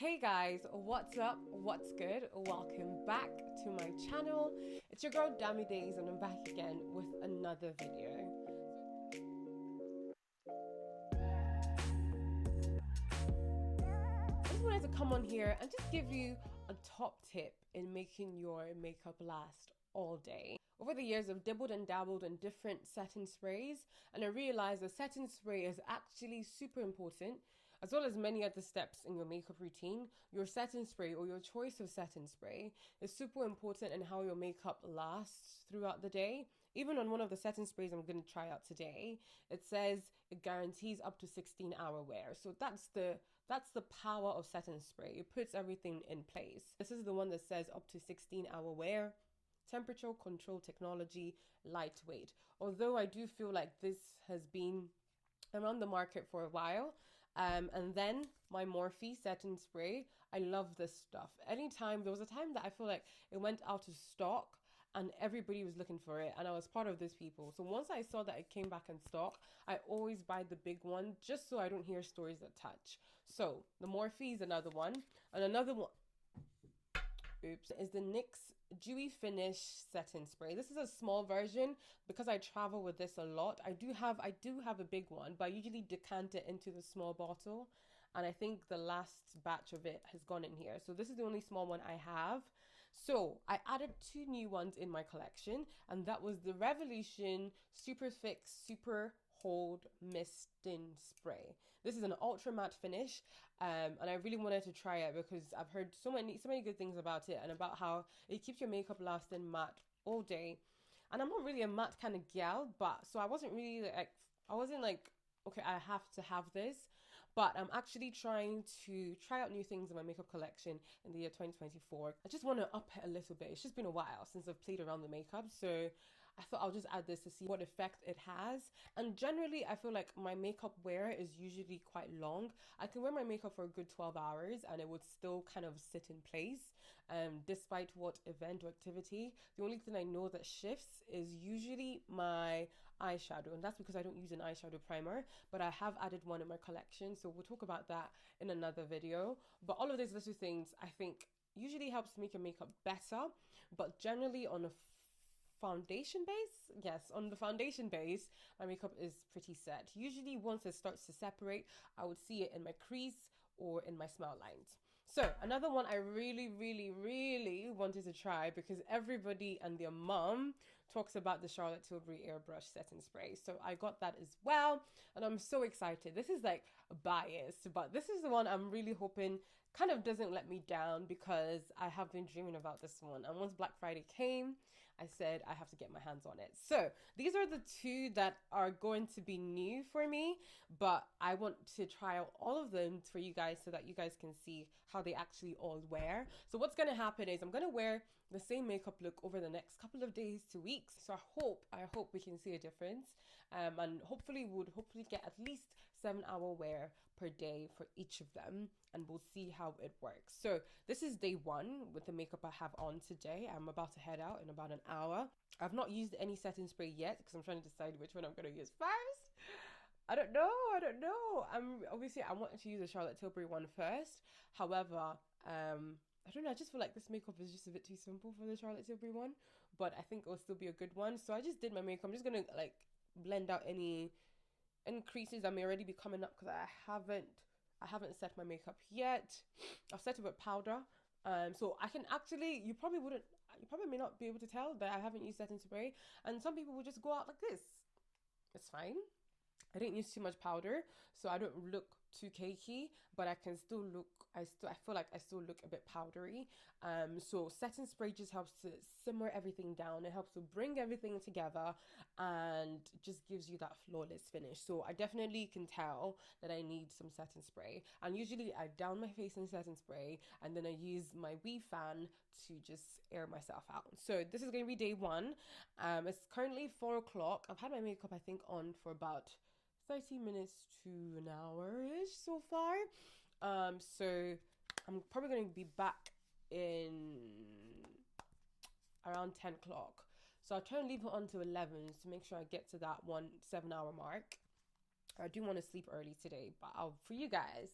Hey guys, what's up? What's good? Welcome back to my channel. It's your girl Dammy Days and I'm back again with another video. I just wanted to come on here and just give you a top tip in making your makeup last all day. Over the years, I've dabbled and dabbled in different setting sprays, and I realized that setting spray is actually super important, as well as many other steps in your makeup routine. Your setting spray or your choice of setting spray is super important in how your makeup lasts throughout the day. Even on one of the setting sprays I'm going to try out today, it says it guarantees up to 16-hour wear. So that's the power of setting spray. It puts everything in place. This is the one that says up to 16-hour wear. Temperature control technology, lightweight. Although I do feel like this has been around the market for a while. And then my Morphe setting spray. I love this stuff. Anytime, there was a time that I feel like it went out of stock and everybody was looking for it, and I was part of those people. So once I saw that it came back in stock, I always buy the big one just so I don't hear stories that touch. So the Morphe is another one, and another one is the NYX Dewy Finish Setting Spray. This is a small version because I travel with this a lot. I do have a big one, but I usually decant it into the small bottle, and I think the last batch of it has gone in here. So this is the only small one I have. So I added two new ones in my collection, and that was the Revolution Super Fix Super Hold Misting Spray. This is an ultra matte finish, and I really wanted to try it because I've heard so many good things about it, and about how it keeps your makeup lasting matte all day. And I'm not really a matte kind of gal, but so I wasn't like okay, I have to have this, but I'm actually trying to try out new things in my makeup collection in the year 2024. I just want to up it a little bit. It's just been a while since I've played around with makeup, so I thought I'll just add this to see what effect it has. And generally, I feel like my makeup wear is usually quite long. I can wear my makeup for a good 12 hours and it would still kind of sit in place, despite what event or activity. The only thing I know that shifts is usually my eyeshadow, and that's because I don't use an eyeshadow primer, but I have added one in my collection, so we'll talk about that in another video. But all of these little things I think usually helps to make your makeup better, but generally on a foundation base, yes, on the foundation base, my makeup is pretty set. Usually once it starts to separate, I would see it in my crease or in my smile lines. So another one I really wanted to try, because everybody and their mom talks about the Charlotte Tilbury airbrush setting spray. So I got that as well, and I'm so excited. This is like biased, but this is the one I'm really hoping kind of doesn't let me down, because I have been dreaming about this one. And once Black Friday came, I said I have to get my hands on it. So these are the two that are going to be new for me, but I want to try out all of them for you guys so that you guys can see how they actually all wear. So what's going to happen is I'm going to wear the same makeup look over the next couple of days to weeks. So I hope we can see a difference, and hopefully get at least 7-hour wear per day for each of them, and we'll see how it works. So this is day one with the makeup I have on today. I'm about to head out in about an hour. I've not used any setting spray yet because I'm trying to decide which one I'm going to use first. I don't know. I wanted to use the Charlotte Tilbury one first. However, I don't know, I just feel like this makeup is just a bit too simple for the Charlotte Tilbury one, but I think it'll still be a good one. So I just did my makeup. I'm just gonna like blend out any creases that may already be coming up, because I haven't set my makeup yet. I've set it with powder. So I can actually, you probably may not be able to tell that I haven't used setting spray, and some people will just go out like this. It's fine. I didn't use too much powder, so I don't look too cakey, but I can still look, I feel like I still look a bit powdery. So setting spray just helps to simmer everything down. It helps to bring everything together and just gives you that flawless finish. So I definitely can tell that I need some setting spray. And usually I down my face in setting spray, and then I use my weave fan to just air myself out. So this is going to be day one. It's currently 4 o'clock. I've had my makeup, I think, on for about 30 minutes to an hour-ish so far. So I'm probably going to be back in around 10 o'clock. So I'll try and leave it on to 11 to make sure I get to that 7-hour mark. I do want to sleep early today, but for you guys,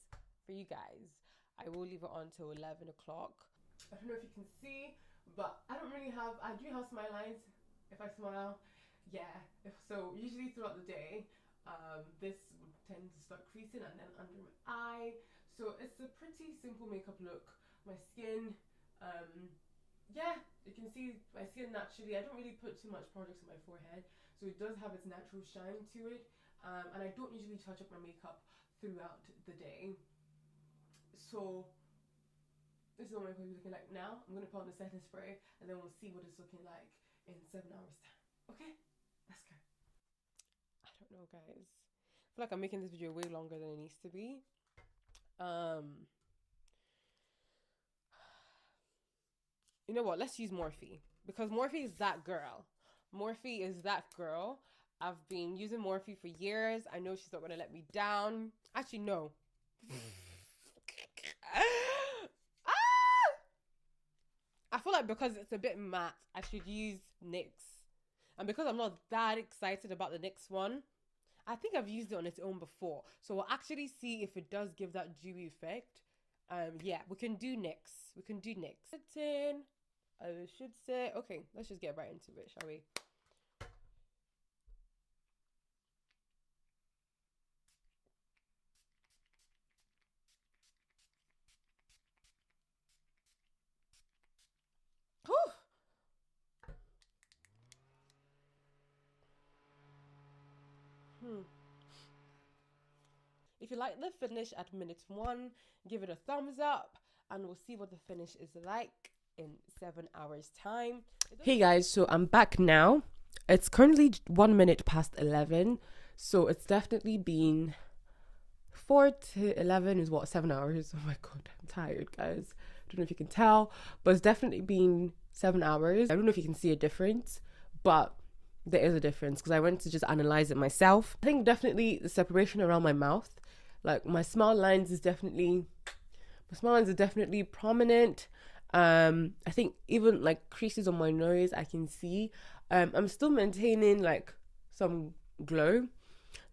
I will leave it on till 11 o'clock. I don't know if you can see, but I do have smile lines. If I smile, yeah. So usually throughout the day, this would tend to start creasing and then under my eye. So it's a pretty simple makeup look. My skin, yeah, you can see my skin naturally. I don't really put too much products on my forehead, so it does have its natural shine to it. And I don't usually touch up my makeup throughout the day. So this is what my makeup is looking like now. I'm gonna put on the setting spray, and then we'll see what it's looking like in 7 hours time. Okay, let's go. I don't know, guys. I feel like I'm making this video way longer than it needs to be. You know what? Let's use Morphe, because Morphe is that girl. Morphe is that girl. I've been using Morphe for years. I know she's not gonna let me down. Actually, no. I feel like because it's a bit matte, I should use NYX. And because I'm not that excited about the NYX one, I think I've used it on its own before. So we'll actually see if it does give that dewy effect. Yeah, we can do NYX. We can do NYX. I should say, okay, let's just get right into it, shall we? If you like the finish at minute 1, give it a thumbs up, and we'll see what the finish is like in 7 hours time. Hey guys, so I'm back now. It's currently 1 minute past 11, so it's definitely been 4 to 11 is what, 7 hours. Oh my god, I'm tired, guys. I don't know if you can tell, but it's definitely been 7 hours. I don't know if you can see a difference, but there is a difference because I went to just analyze it myself. I think definitely the separation around my mouth, like my smile lines are definitely prominent. I think even like creases on my nose I can see. I'm still maintaining like some glow,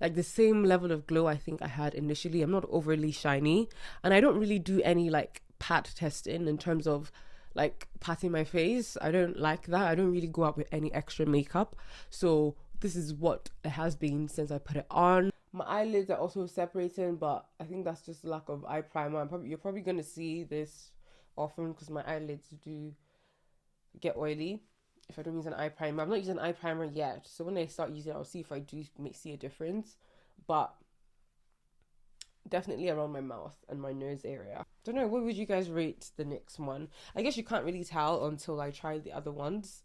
like the same level of glow I think I had initially. I'm not overly shiny, and I don't really do any like pat testing in terms of like patting my face. I don't like that. I don't really go out with any extra makeup, so this is what it has been since I put it on. My eyelids are also separating, but I think that's just lack of eye primer. You're probably gonna see this often because my eyelids do get oily if I don't use an eye primer. I'm not using an eye primer yet, so when I start using it, I'll see if I do see a difference. But definitely around my mouth and my nose area. Don't know, what would you guys rate the NYX one? I guess you can't really tell until I try the other ones.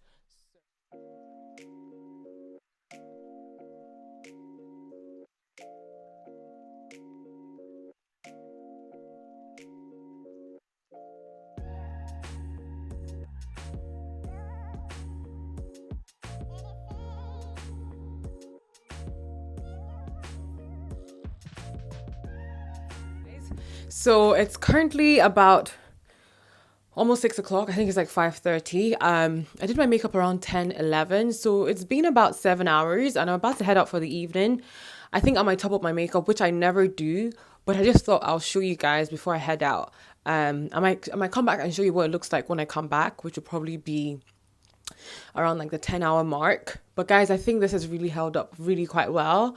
So it's currently about almost 6 o'clock. I think it's like 5:30. I did my makeup around 10-11, so it's been about 7 hours, and I'm about to head out for the evening. I think I might top up my makeup, which I never do, but I just thought I'll show you guys before I head out. I might come back and show you what it looks like when I come back, which will probably be around like the 10-hour mark. But guys, I think this has really held up really quite well.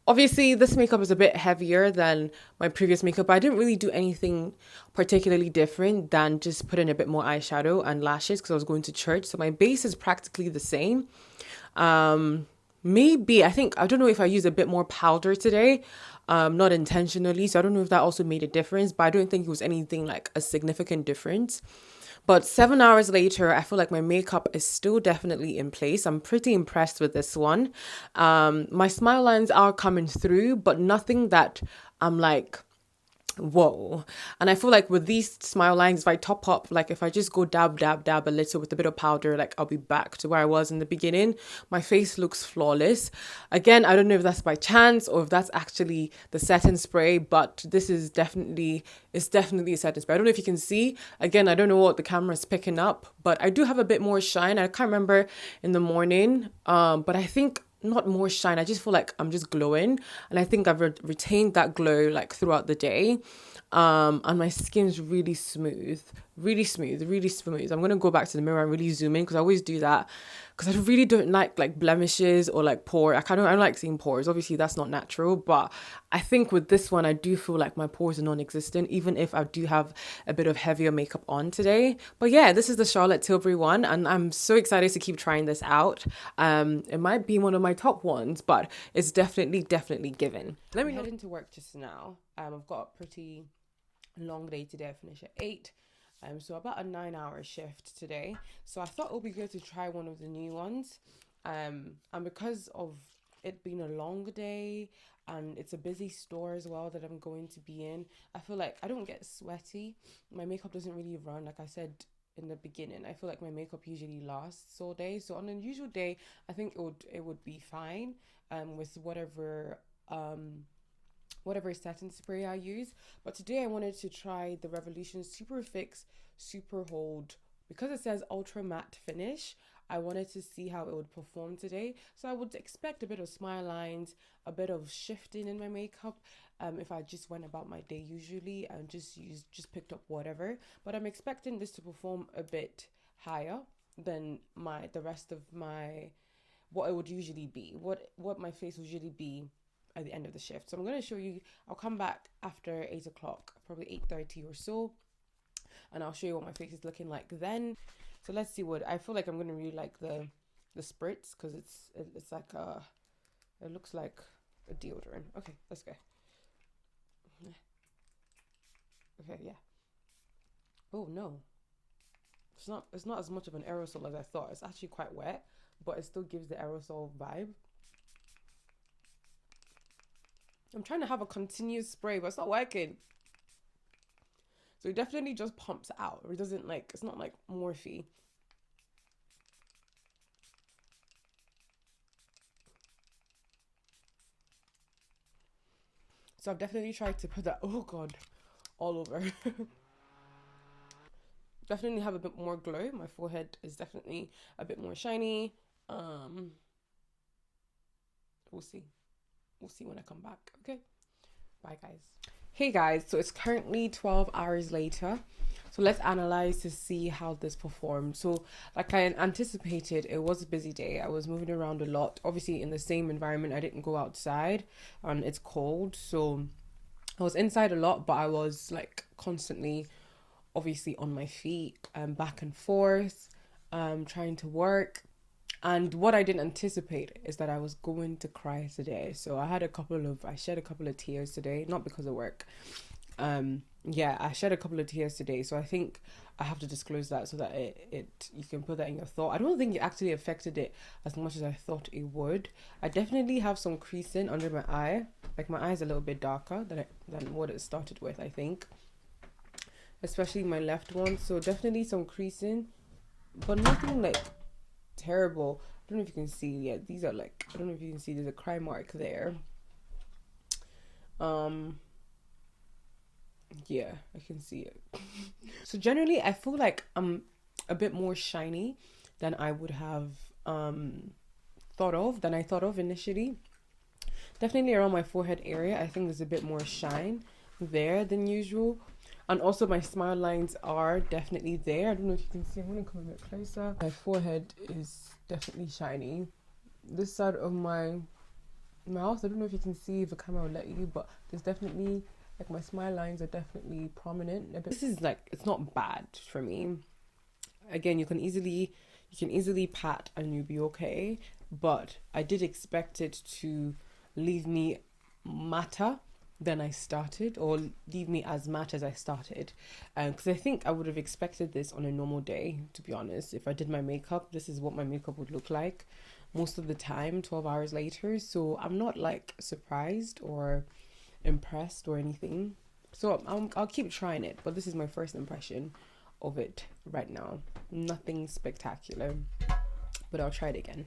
Obviously, this makeup is a bit heavier than my previous makeup, but I didn't really do anything particularly different than just put in a bit more eyeshadow and lashes because I was going to church. So my base is practically the same. Maybe, I don't know if I used a bit more powder today, not intentionally. So I don't know if that also made a difference, but I don't think it was anything like a significant difference. But 7 hours later, I feel like my makeup is still definitely in place. I'm pretty impressed with this one. My smile lines are coming through, but nothing that I'm like, whoa. And I feel like with these smile lines, if I top up, like if I just go dab a little with a bit of powder, like I'll be back to where I was in the beginning. My face looks flawless. Again, I don't know if that's by chance or if that's actually the setting spray, but this is definitely a setting spray. I don't know if you can see. Again, I don't know what the camera is picking up, but I do have a bit more shine. I can't remember in the morning, but I think not more shine. I just feel like I'm just glowing, and I think I've retained that glow like throughout the day. And my skin's really smooth, really smooth, really smooth. I'm gonna go back to the mirror and really zoom in because I always do that because I really don't like blemishes or like pore. I don't like seeing pores. Obviously that's not natural, but I think with this one I do feel like my pores are non-existent, even if I do have a bit of heavier makeup on today. But yeah, this is the Charlotte Tilbury one, and I'm so excited to keep trying this out. It might be one of my top ones, but it's definitely given. Let me head into work just now. I've got a pretty long day today. I finish at 8, so about a 9-hour shift today. So I thought it would be good to try one of the new ones, and because of it being a long day and it's a busy store as well that I'm going to be in, I feel like I don't get sweaty. My makeup doesn't really run, like I said in the beginning. I feel like my makeup usually lasts all day, so on an usual day I think it would be fine with whatever setting spray I use. But today I wanted to try the Revolution Super Fix Super Hold. Because it says ultra matte finish, I wanted to see how it would perform today. So I would expect a bit of smile lines, a bit of shifting in my makeup, if I just went about my day usually and just picked up whatever. But I'm expecting this to perform a bit higher than the rest of my what it would usually be, what my face would usually be at the end of the shift. So I'm going to show you. I'll come back after 8 o'clock, probably 8:30 or so, and I'll show you what my face is looking like then. So let's see what I feel like. I'm going to really like the spritz because it's like it looks like a deodorant. Okay, let's go. Okay, yeah. Oh no, it's not as much of an aerosol as I thought. It's actually quite wet, but it still gives the aerosol vibe. I'm trying to have a continuous spray, but it's not working. So it definitely just pumps out. It doesn't it's not like Morphe. So I've definitely tried to put that, oh God, all over. Definitely have a bit more glow. My forehead is definitely a bit more shiny. We'll see. We'll see when I come back. Okay. Bye, guys. Hey, guys. So it's currently 12 hours later. So let's analyze to see how this performed. So like I anticipated, it was a busy day. I was moving around a lot. Obviously in the same environment, I didn't go outside and it's cold. So I was inside a lot, but I was like constantly obviously on my feet, back and forth, trying to work. And what I didn't anticipate is that I was going to cry today. So I shed a couple of tears today, not because of work. Yeah, I shed a couple of tears today. So I think I have to disclose that so that you can put that in your thought. I don't think it actually affected it as much as I thought it would. I definitely have some creasing under my eye. Like my eye is a little bit darker than what it started with, I think. Especially my left one. So definitely some creasing, but nothing like terrible. I don't know if you can see. Yeah, these are like, I don't know if you can see, there's a cry mark there. Yeah, I can see it. So generally I feel like I'm a bit more shiny than I would have thought of initially. Definitely around my forehead area, I think there's a bit more shine there than usual. And also my smile lines are definitely there. I don't know if you can see. I'm going to come a bit closer. My forehead is definitely shiny. This side of my mouth, I don't know if you can see if the camera will let you, but there's definitely, like my smile lines are definitely prominent. This is like, it's not bad for me. Again, you can easily pat and you'll be okay. But I did expect it to leave me matter than I started, or leave me as matte as I started, because I think I would have expected this on a normal day, to be honest. If I did my makeup, this is what my makeup would look like most of the time 12 hours later. So I'm not like surprised or impressed or anything. So I'll keep trying it, but this is my first impression of it right now. Nothing spectacular, but I'll try it again.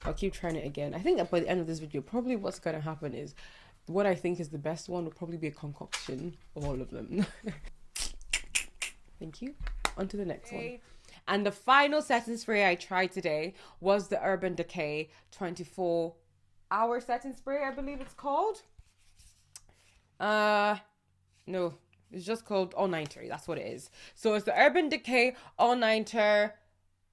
I'll keep trying it again. I think that by the end of this video, probably what's going to happen is what I think is the best one will probably be a concoction of all of them. Thank you. On to the next one. And the final setting spray I tried today was the Urban Decay 24-hour setting spray, I believe it's called. No, It's just called All Nighter. That's what it is. So it's the Urban Decay All Nighter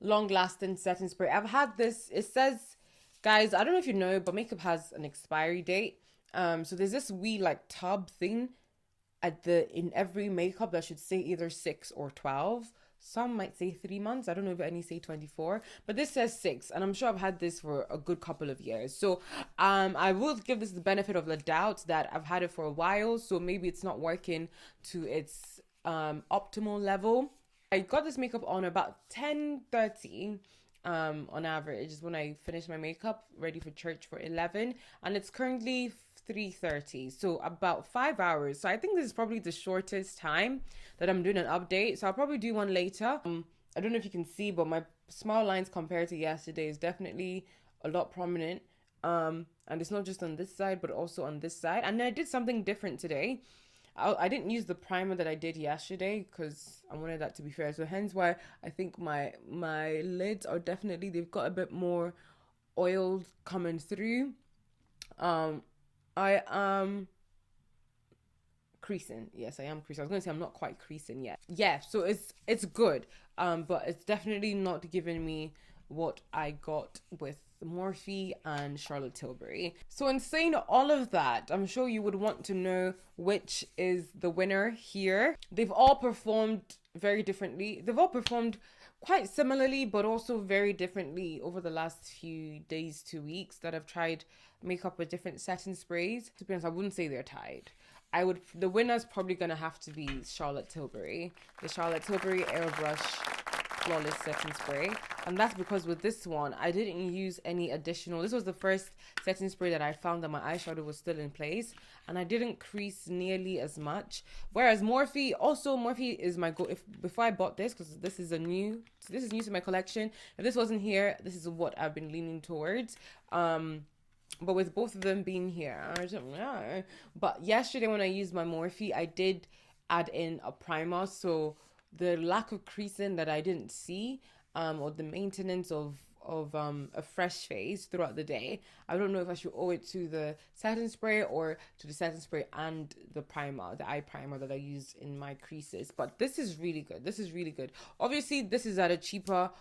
Long Lasting Setting Spray. I've had this. It says, guys, I don't know if you know, but makeup has an expiry date. So there's this wee like tub thing in every makeup that should say either 6 or 12. Some might say 3 months. I don't know if any say 24, but this says 6, and I'm sure I've had this for a good couple of years. So I will give this the benefit of the doubt that I've had it for a while, so maybe it's not working to its optimal level. I got this makeup on about 10:30 on average is when I finish my makeup, ready for church for 11, and it's currently 3:30, so about 5 hours. So I think this is probably the shortest time that I'm doing an update, so I'll probably do one later. I don't know if you can see, but my smile lines compared to yesterday is definitely a lot prominent, and it's not just on this side but also on this side. And then I did something different today. I didn't use the primer that I did yesterday because I wanted that to be fair, so hence why I think my lids are definitely, they've got a bit more oil coming through. I am creasing. Yes, I am creasing. I was going to say I'm not quite creasing yet. Yeah, so it's good. But it's definitely not giving me what I got with Morphe and Charlotte Tilbury. So in saying all of that, I'm sure you would want to know which is the winner here. They've all performed very differently. They've all performed quite similarly, but also very differently over the last few days to weeks that I've tried makeup with different setting sprays. To be honest, I wouldn't say they're tied. The winner's probably gonna have to be Charlotte Tilbury. The Charlotte Tilbury Airbrush Flawless Setting Spray. And that's because with this one, I didn't use any additional. This was the first setting spray that I found that my eyeshadow was still in place, and I didn't crease nearly as much. Whereas Morphe is my go. Before I bought this, because this is new to my collection. If this wasn't here, this is what I've been leaning towards. But with both of them being here, I don't know. But yesterday when I used my Morphe, I did add in a primer, so the lack of creasing that I didn't see, or the maintenance of a fresh face throughout the day, I don't know if I should owe it to the setting spray or to the setting spray and the primer, the eye primer that I used in my creases. But this is really good. This is really good. Obviously, this is at a cheaper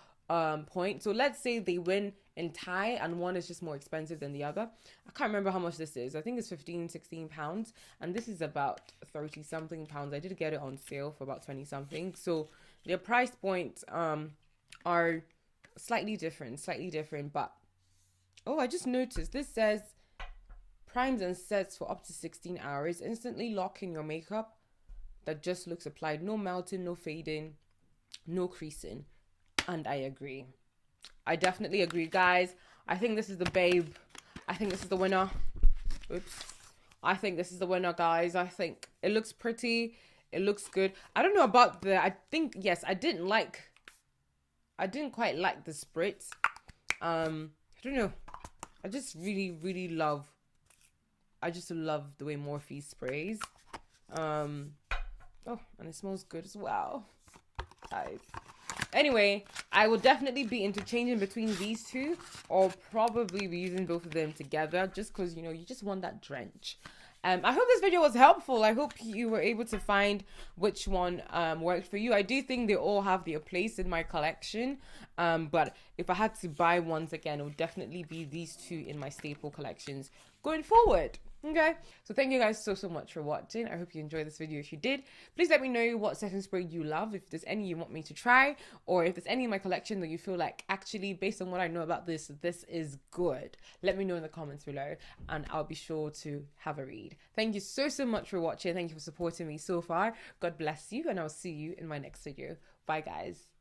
point. So let's say they win in tie and one is just more expensive than the other. I can't remember how much this is. I think it's 15-16 pounds, and this is about 30 something pounds. I did get it on sale for about 20 something. So their price points are slightly different, but oh, I just noticed this says primes and sets for up to 16 hours, instantly lock in your makeup that just looks applied, no melting, no fading, no creasing. And I agree. I definitely agree, guys. I think this is the babe. I think this is the winner. Oops. I think this is the winner, guys. I think it looks pretty. It looks good. I don't know about I didn't quite like the spritz. I don't know. I just really love the way Morphe sprays. Oh, and it smells good as well, guys. Anyway, I will definitely be interchanging between these two, or probably be using both of them together, just because, you just want that drench. I hope this video was helpful. I hope you were able to find which one worked for you. I do think they all have their place in my collection, but if I had to buy ones again, it would definitely be these two in my staple collections going forward. Okay, so thank you guys so much for watching. I hope you enjoyed this video. If you did, please let me know what setting spray you love, if there's any you want me to try, or if there's any in my collection that you feel like, actually, based on what I know about this is good. Let me know in the comments below, and I'll be sure to have a read. Thank you so much for watching. Thank you for supporting me so far. God bless you, and I'll see you in my next video. Bye, guys.